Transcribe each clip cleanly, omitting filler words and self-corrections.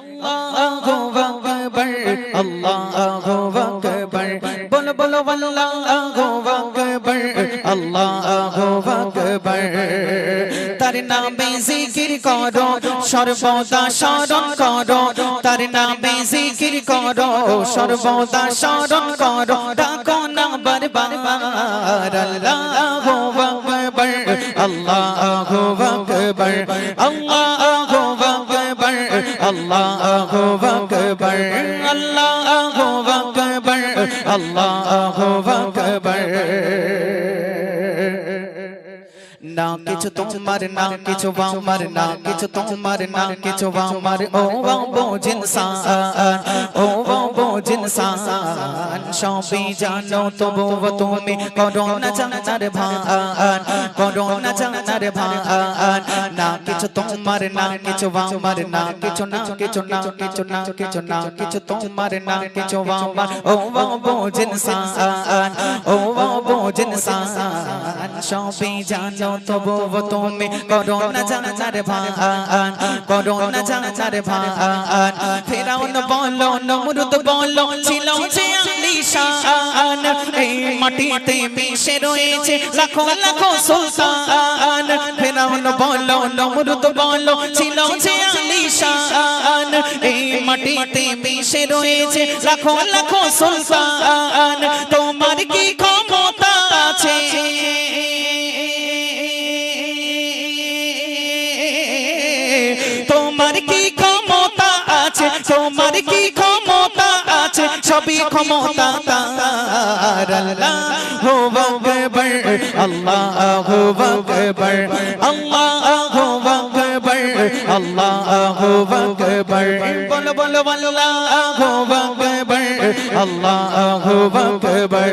আল্লাহু আকবার আল্লাহু আকবার বলো বলো আল্লাহু আকবার আল্লাহু আকবার তার নামে জিকির করো সর্বদা স্মরণ করো তার নামে জিকির করো সর্বদা স্মরণ করো ডাকো না বারবার আল্লাহু আকবার আল্লাহু আকবার আল্লাহু আকবার আল্লাহু আকবার আল্লাহু আকবার আল্লাহু আকবার না কিছু তোমার না কিছু আমার না কিছু তোমার না কিছু আমার ও বোঝ ইনসান ও বোঝ ইনসান সবই জানো তবু তুমি করো না জানার ভান করো না জানার ভান না কিছু তোমার না কিছু আমার না কিছু না কিছু না কিছু না কিছু না কিছু তোমার না কিছু আমার ও বোঝ ইনসান ও বোঝ ইনসান সবই জানো তবু তুমি করো না জানার ভান করো না জানার ভান ফেরাউন বলো নমরুদ বলো ছিল যে আলিশান এই মাটিতে মিশে রয়েছে লাখো লাখো সুলতান ফেরাউন বলো নমরুদ বলো ছিল যে আলিশান এই মাটিতে মিশে রয়েছে লাখো লাখো সুলতান তোমার কি ক্ষমতা আছে তোমার কি ক্ষমতা আছে তোমার কি ক্ষমতা আছে সবই ক্ষমতা তার আল্লাহু আকবার আল্লাহু আকবার আল্লাহু আকবার আল্লাহু আকবার বলো বলো আল্লাহু আকবার আল্লাহু আকবার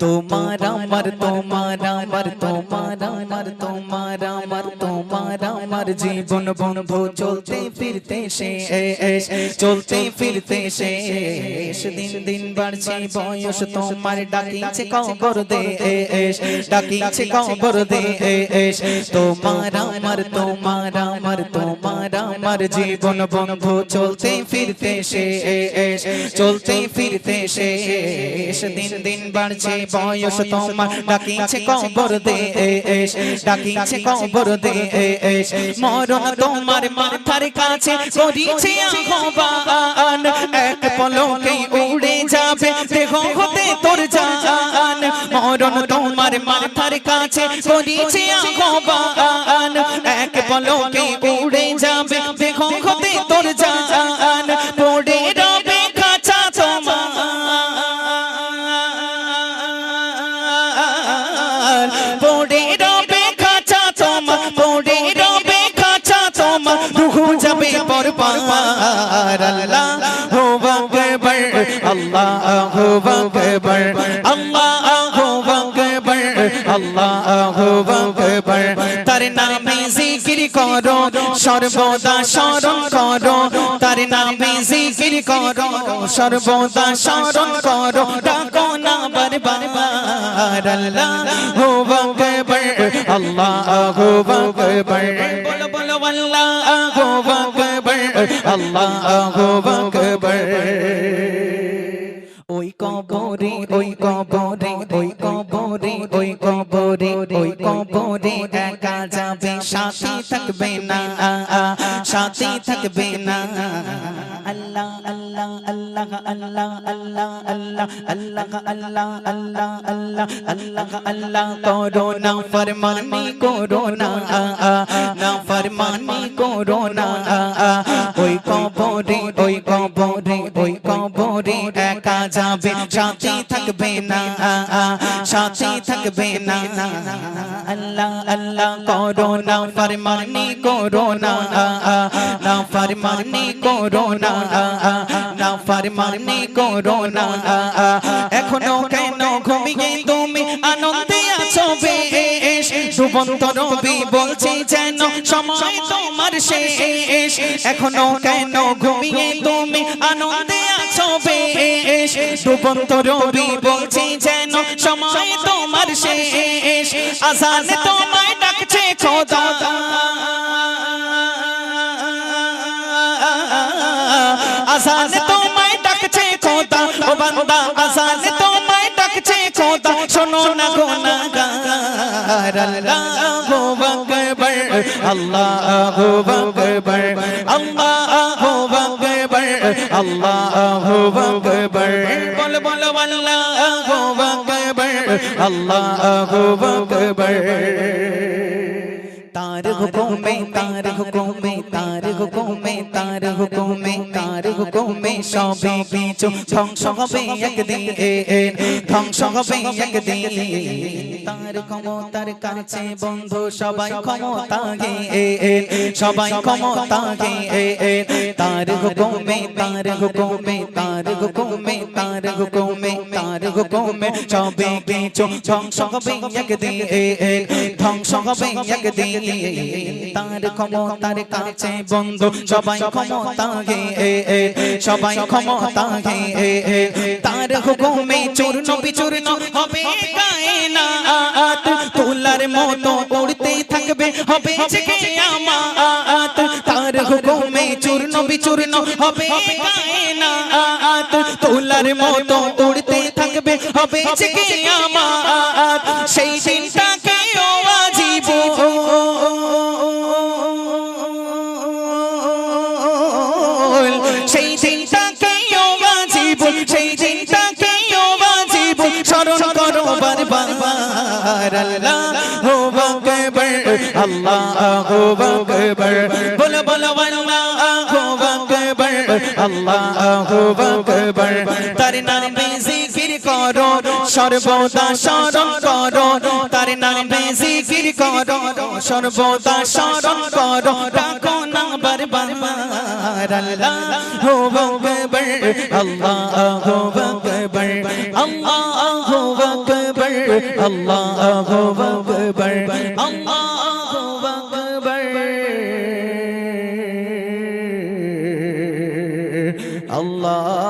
তোমার আমার তোমার আমার তোমার আমার তোমার আমার তোমার আমার জীবন বন্ধু চলতে ফিরতে শেষ চলতে ফিরতে শেষ দিন দিন বাড়ছে বয়স তোমার ডাকিছে কবর দেশ ডাকিছে কবর দেশ তোমার আমার তোমার আমার তোমার আমার জীবন বন্ধু চলতে ফিরতে শেষ চলতে ফিরতে শেষ দিন দিন বাড়ছে বয়স তোমার ডাকিছে কবর দেশ ডাকিছে কবর দেশ মরণ তোমার মাথার কাছে করিছে আহ্বান এক পলকে উড়ে যাবে দেহ হতে তোর জান মরণ তোমার মাথার কাছে করিছে আহ্বান এক পলকে উড়ে যাবে দেহ হতে তোর জান পড়ে রবে খাঁচা তোমার পড়ে রবে খাঁচা তোমার পড়ে রবে খাঁচা তোমার রূহ যাবে বরবাদ আল্লাহু আকবার আল্লাহু আকবার আল্লাহু আকবার আল্লাহু আকবার তার নামে জিকির করো সর্বদা স্মরণ করো তার নামে জিকির করো সর্বদা স্মরণ করো ডাকো না বারবার আল্লাহু আকবার আল্লাহু আকবার বলো বলো আল্লাহু আকবার আল্লাহু আকবার ওই কবরে ওই কবরে ওই কবরে ওই কবরে ওই কবরে একা যাবে সাথী থাকবে না সাথী থাকবে না আল্লাহ আল্লাহ আল্লাহ আল্লাহ আল্লাহ আল্লাহ আল্লাহ আল্লাহ আল্লাহ আল্লাহ আল্লাহ আল্লাহ করো না ফরমানি করো না না ফরমানি করো না ওই কবরে ওই কবরে ওই কবরে একা যাবে সাথী থাকবে না সাথী থাকবে না আল্লাহ আল্লাহ করো না ফরমানি করো না না ফরমানি করো না না ফরমানি করো না এখনো কেন ঘুমিয়ে তুমি আনন্দে আছো বেশ ডুবন্ত নবী বলছে যেন সময় তোমার শেষ এখনো কেন ঘুমিয়ে তুমি আনন্দে আছো বেশ ডুবন্ত নবী বলছে যেন সময় তোমার শেষ আজানে তোমায় ডাকছে খোদা আজান তোমায় ডাকছে খোদা ও বান্দা আজান তোমায় ডাকছে খোদা শোনো না গুনাহগার আল্লাহু আকবার আল্লাহু আকবার আল্লাহু আকবার আল্লাহু আকবার বল বল আল্লাহু আকবার আল্লাহু আকবার तार हुकुमे तार हुकुमे तार हुकुमे तार हुकुमे तार हुकुमे सবে কিছু ধ্বংস হবে একদিন ধ্বংস হবে একদিন তার ক্ষমতার কাছে বন্ধু সবাই ক্ষমতাকে সবাই ক্ষমতাকে তার হুকুমে তার হুকুমে তার হুকুমে তার হুকুমে তার হুকুমে সবে কিছু ধ্বংস হবে একদিন ধ্বংস হবে একদিন তার ক্ষমতার কাছে বন্ধু সবাই ক্ষমতাকে সবাই ক্ষমতাকে তার হুকুমে চূর্ণ বিচূর্ণ হবে কায়নাত তুলার মতো উড়তে থাকবে হবে কিয়ামত তার হুকুমে চূর্ণ বিচূর্ণ হবে কায়নাত তুলার মতো উড়তে থাকবে হবে কিয়ামত সেই দিনটাকে ওয়াজিব সেই দিনটাকে ওয়াজিব সেই দিনটাকে ওয়াজিব স্মরণ করো বারবার আল্লাহু আকবার আল্লাহু আকবার বলো বলো আল্লাহু আকবার আল্লাহু আকবার তার নামে জিকির করো সর্বদা স্মরণ করো তার নামে জিকির করো সর্বদা স্মরণ করো ডাকো না বারবার আল্লাহু আকবার আল্লাহু আকবার আল্লাহু আকবার আল্লাহু আকবার আল্লাহু আকবার আল্লাহ